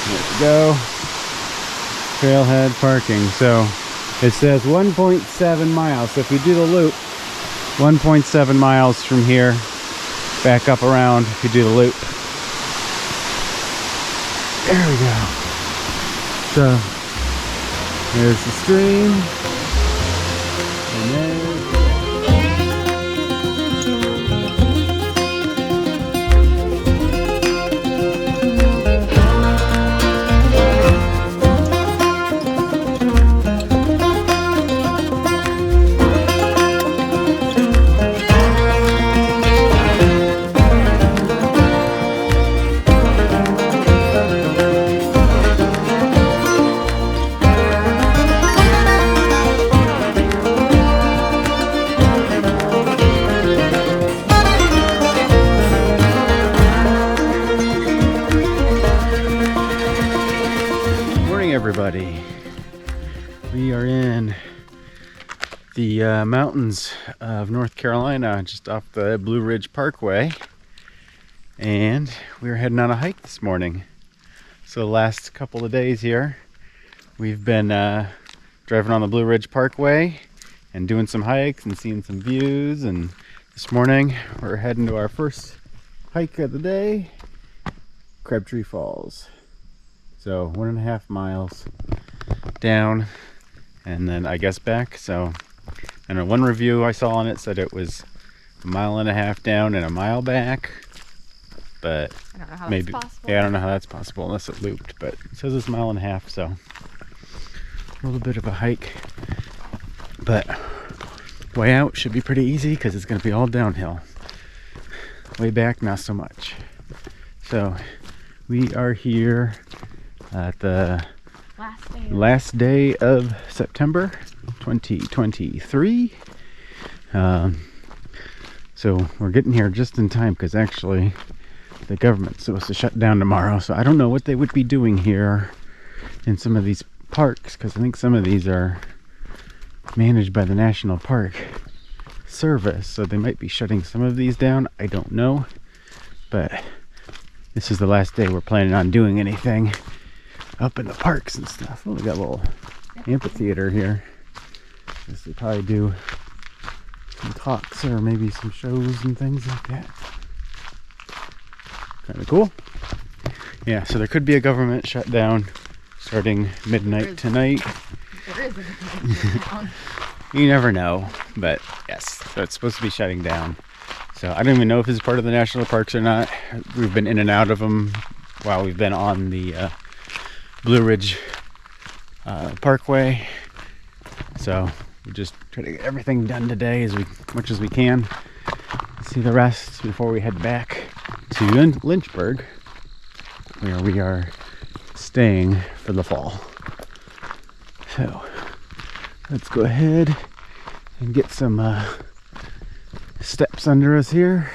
There we go. Trailhead parking. So it says 1.7 miles. So if we do the loop, 1.7 miles from here, back up around if you do the loop. There we go. So there's the stream. And then everybody, we are in the mountains of North Carolina, just off the Blue Ridge Parkway, and we're heading on a hike this morning. So the last couple of days here we've been driving on the Blue Ridge Parkway and doing some hikes and seeing some views, and this morning we're heading to our first hike of the day, Crabtree Falls. So 1.5 miles down and then I guess back. So I know one review I saw on it said it was 1.5 miles down and 1 mile back, but I don't know how maybe that's possible. Yeah, I don't know how that's possible unless it looped, but it says it's 1.5 miles, so a little bit of a hike, but way out should be pretty easy because it's going to be all downhill. Way back not so much. So we are here at the last day of September 2023. So we're getting here just in time because actually the government's supposed to shut down tomorrow, so I don't know what they would be doing here in some of these parks, because I think some of these are managed by the National Park Service, so they might be shutting some of these down. I don't know, but this is the last day we're planning on doing anything up in the parks and stuff. Oh, we got a little amphitheater here. Guess they probably do some talks or maybe some shows and things like that. Kind of cool. Yeah, so there could be a government shutdown starting midnight tonight. There is a government shutdown. You never know, but yes, so it's supposed to be shutting down. So I don't even know if it's part of the national parks or not. We've been in and out of them while we've been on the Blue Ridge Parkway. So we just try to get everything done today as much as we can. See the rest before we head back to Lynchburg, where we are staying for the fall. So let's go ahead and get some steps under us here,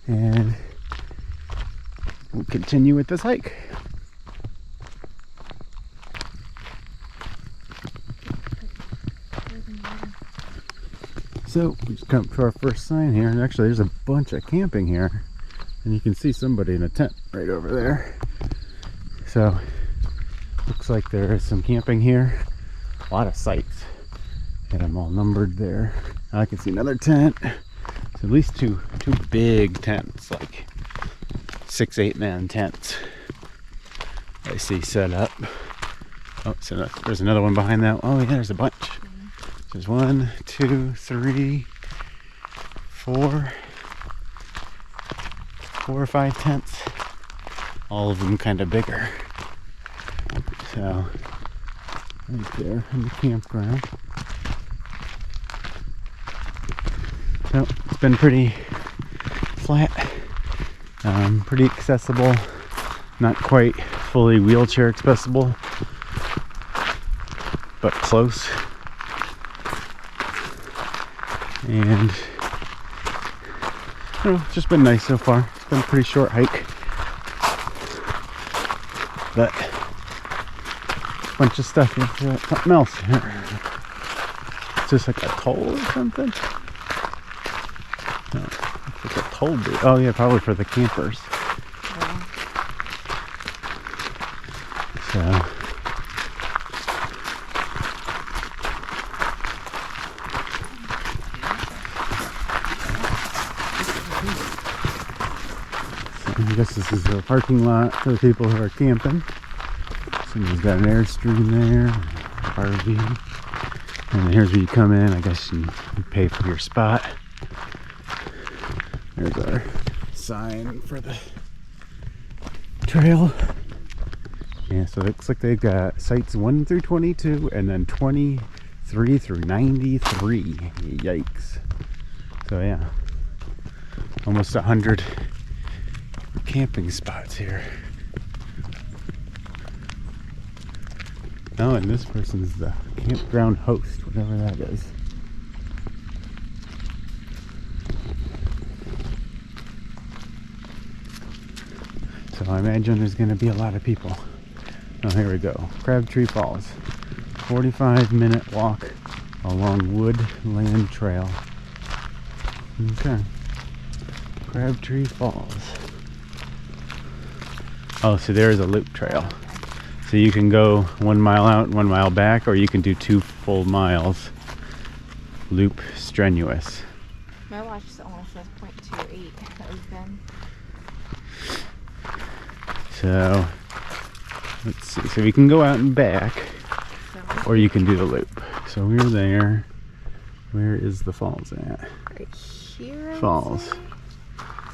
and we'll continue with this hike. So we just come to our first sign here, and actually there's a bunch of camping here, and you can see somebody in a tent right over there. So looks like there is some camping here. A lot of sites, and I'm all numbered there. I can see another tent. It's at least two big tents, like 6-8 man tents I see set up. Oh, so there's another one behind that. Oh yeah, there's a bunch. There's 1, 2, 3, 4 or 5 tents. All of them kind of bigger. So right there in the campground. So it's been pretty flat, pretty accessible, not quite fully wheelchair accessible, but close. And I don't know, it's just been nice so far. It's been a pretty short hike, but a bunch of stuff is something else here. It's just like a toll or something. No, it's like a toll booth. Oh yeah, probably for the campers. So I guess this is a parking lot for the people who are camping. Somebody's got an Airstream there, RV. And then here's where you come in. I guess you pay for your spot. There's our sign for the trail. Yeah, so it looks like they've got sites 1 through 22 and then 23 through 93. Yikes. So yeah, almost 100 camping spots here. Oh, and this person's the campground host, whatever that is. So I imagine there's going to be a lot of people. Oh, here we go. Crabtree Falls. 45-minute walk along Woodland Trail. Okay. Crabtree Falls. Oh, so there's a loop trail. So you can go 1 mile out and 1 mile back, or you can do 2 full miles. Loop strenuous. My watch only says 0.28 that we've been. So let's see. So we can go out and back, or you can do the loop. So we're there. Where is the falls at? Right here. Falls.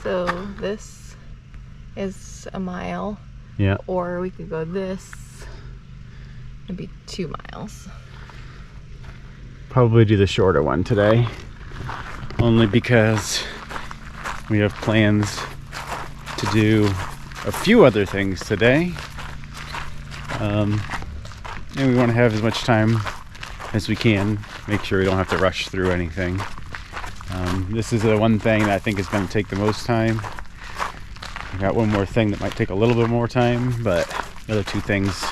So this is a mile. Yeah. Or we could go this. It'd be 2 miles. Probably do the shorter one today. Only because we have plans to do a few other things today. And we want to have as much time as we can. Make sure we don't have to rush through anything. This is the one thing that I think is going to take the most time. I got one more thing that might take a little bit more time, but the other 2 things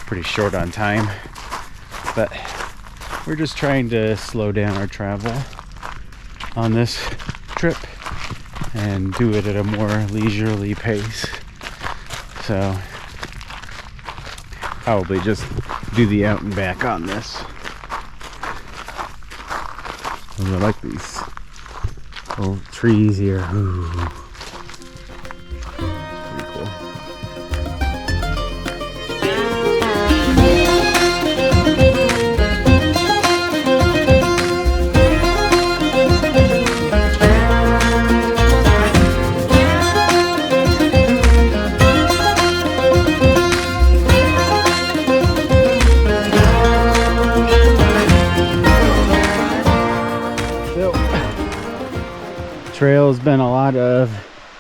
pretty short on time. But we're just trying to slow down our travel on this trip and do it at a more leisurely pace. So probably just do the out and back on this. I like these old trees here. Ooh. Pretty cool. Trail's been a lot of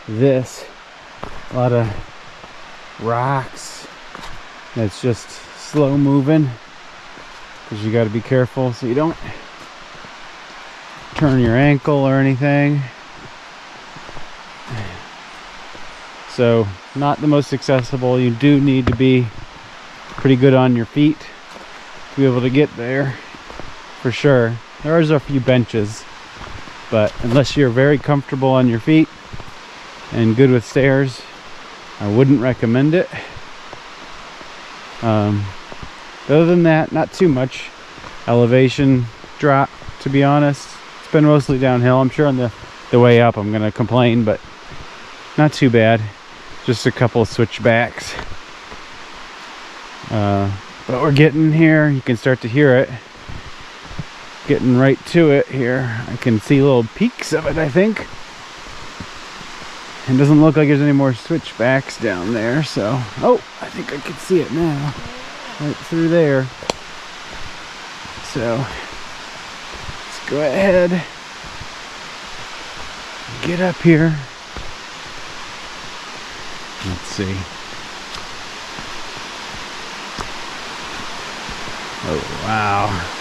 this, a lot of rocks. It's just slow moving because you got to be careful so you don't turn your ankle or anything. So not the most accessible. You do need to be pretty good on your feet to be able to get there for sure. There's a few benches, but unless you're very comfortable on your feet and good with stairs, I wouldn't recommend it. Other than that, not too much elevation drop, to be honest. It's been mostly downhill. I'm sure on the way up I'm gonna complain, but not too bad. Just a couple of switchbacks. But we're getting here. You can start to hear it. Getting right to it here. I can see little peaks of it, I think. It doesn't look like there's any more switchbacks down there, so... Oh, I think I can see it now. Right through there. So, let's go ahead. Get up here. Let's see. Oh, wow.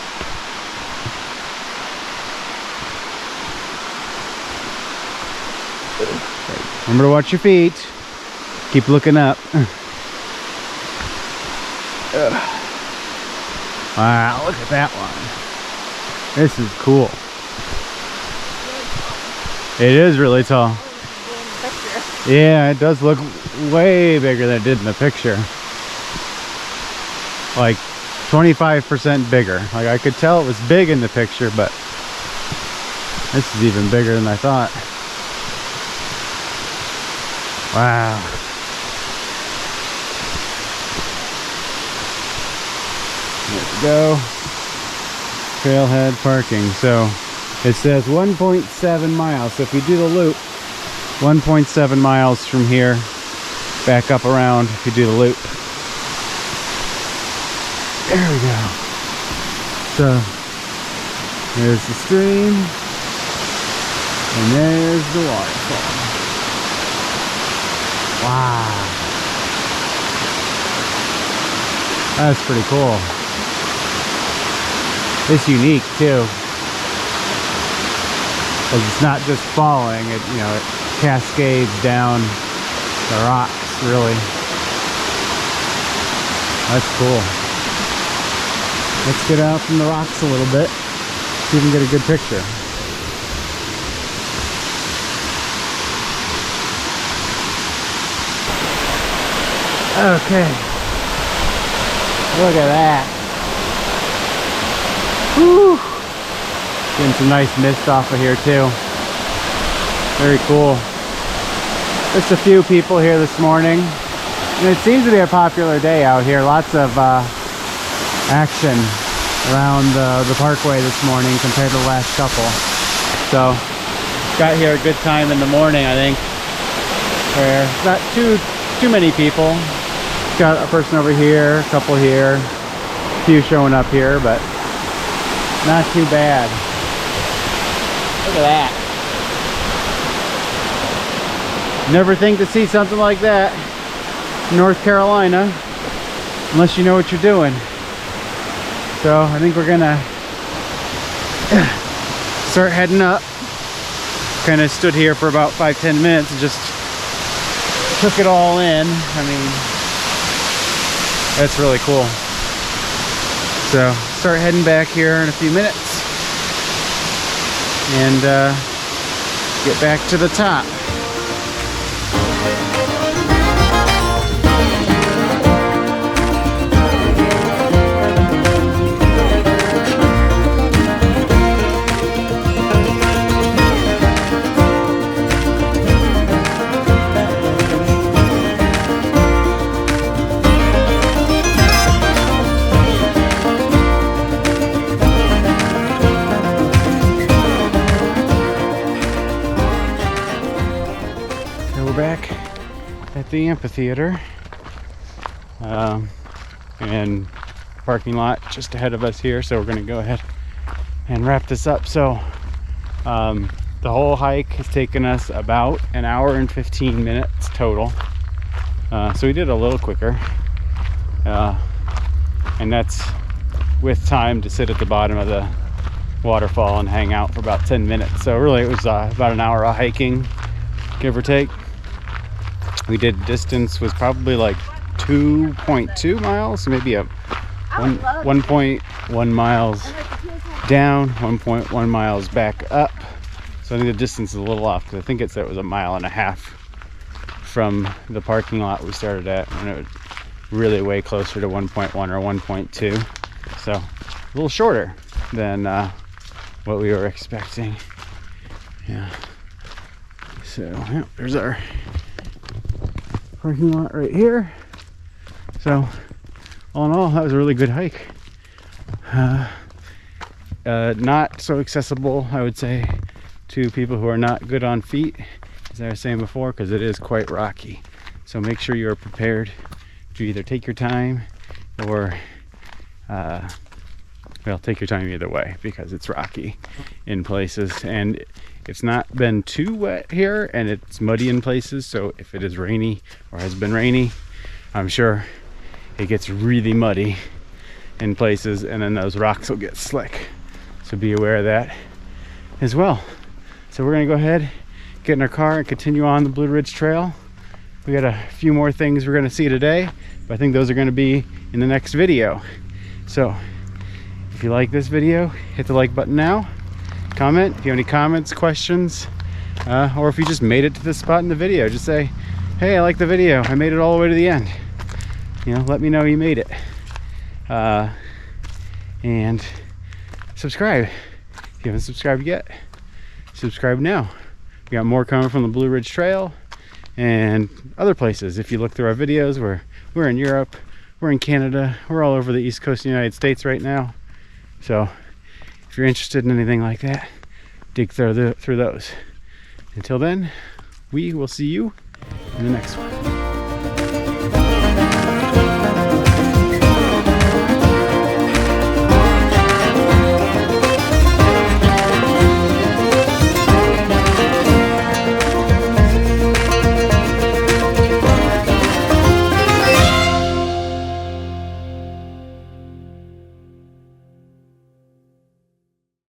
Remember to watch your feet. Keep looking up. Wow, look at that one. This is cool. It is really tall. Yeah, it does look way bigger than it did in the picture. like 25% bigger. Like I could tell it was big in the picture, but this is even bigger than I thought. Wow. There we go. Trailhead parking. So it says 1.7 miles. So if you do the loop, 1.7 miles from here, back up around if you do the loop. There we go. So there's the stream, and there's the waterfall. Wow. That's pretty cool. It's unique too, because it's not just falling, it, you know, it cascades down the rocks, really. That's cool. Let's get out from the rocks a little bit, see if we can get a good picture. Okay. Look at that. Woo! Getting some nice mist off of here too. Very cool. Just a few people here this morning. And it seems to be a popular day out here. Lots of action around the parkway this morning compared to the last couple. So got here a good time in the morning, I think, where not too many people. Got a person over here, a couple here, a few showing up here, but not too bad. Look at that. Never think to see something like that in North Carolina unless you know what you're doing. So I think we're gonna start heading up. Kind of stood here for about 5-10 minutes and just took it all in. I mean, that's really cool. So start heading back here in a few minutes and get back to the top. Back at the amphitheater and parking lot just ahead of us here, so we're going to go ahead and wrap this up. So the whole hike has taken us about an hour and 15 minutes total, so we did a little quicker, and that's with time to sit at the bottom of the waterfall and hang out for about 10 minutes. So really it was about an hour of hiking, give or take. We did distance was probably like 2.2 miles, maybe a 1.1 miles down, 1.1 miles back up. So I think the distance is a little off, because I think it said it was 1.5 miles from the parking lot we started at, and it was really way closer to 1.1 or 1.2. So a little shorter than what we were expecting. Yeah. So yeah, there's our parking lot right here. So all in all, that was a really good hike. Not so accessible, I would say, to people who are not good on feet, as I was saying before, because it is quite rocky. So make sure you're prepared to either take your time or well, take your time either way, because it's rocky in places, and it's not been too wet here, and it's muddy in places. So if it is rainy or has been rainy, I'm sure it gets really muddy in places, and then those rocks will get slick. So be aware of that as well. So we're gonna go ahead, get in our car, and continue on the Blue Ridge Trail. We got a few more things we're gonna see today, but I think those are gonna be in the next video. So if you like this video, hit the like button now. Comment if you have any comments, questions, or if you just made it to this spot in the video, just say, hey, I like the video, I made it all the way to the end. You know, let me know you made it. And subscribe. If you haven't subscribed yet, subscribe now. We got more coming from the Blue Ridge Trail and other places. If you look through our videos, we're in Europe, we're in Canada, we're all over the East Coast of the United States right now. So if you're interested in anything like that, dig through those. Until then, we will see you in the next one.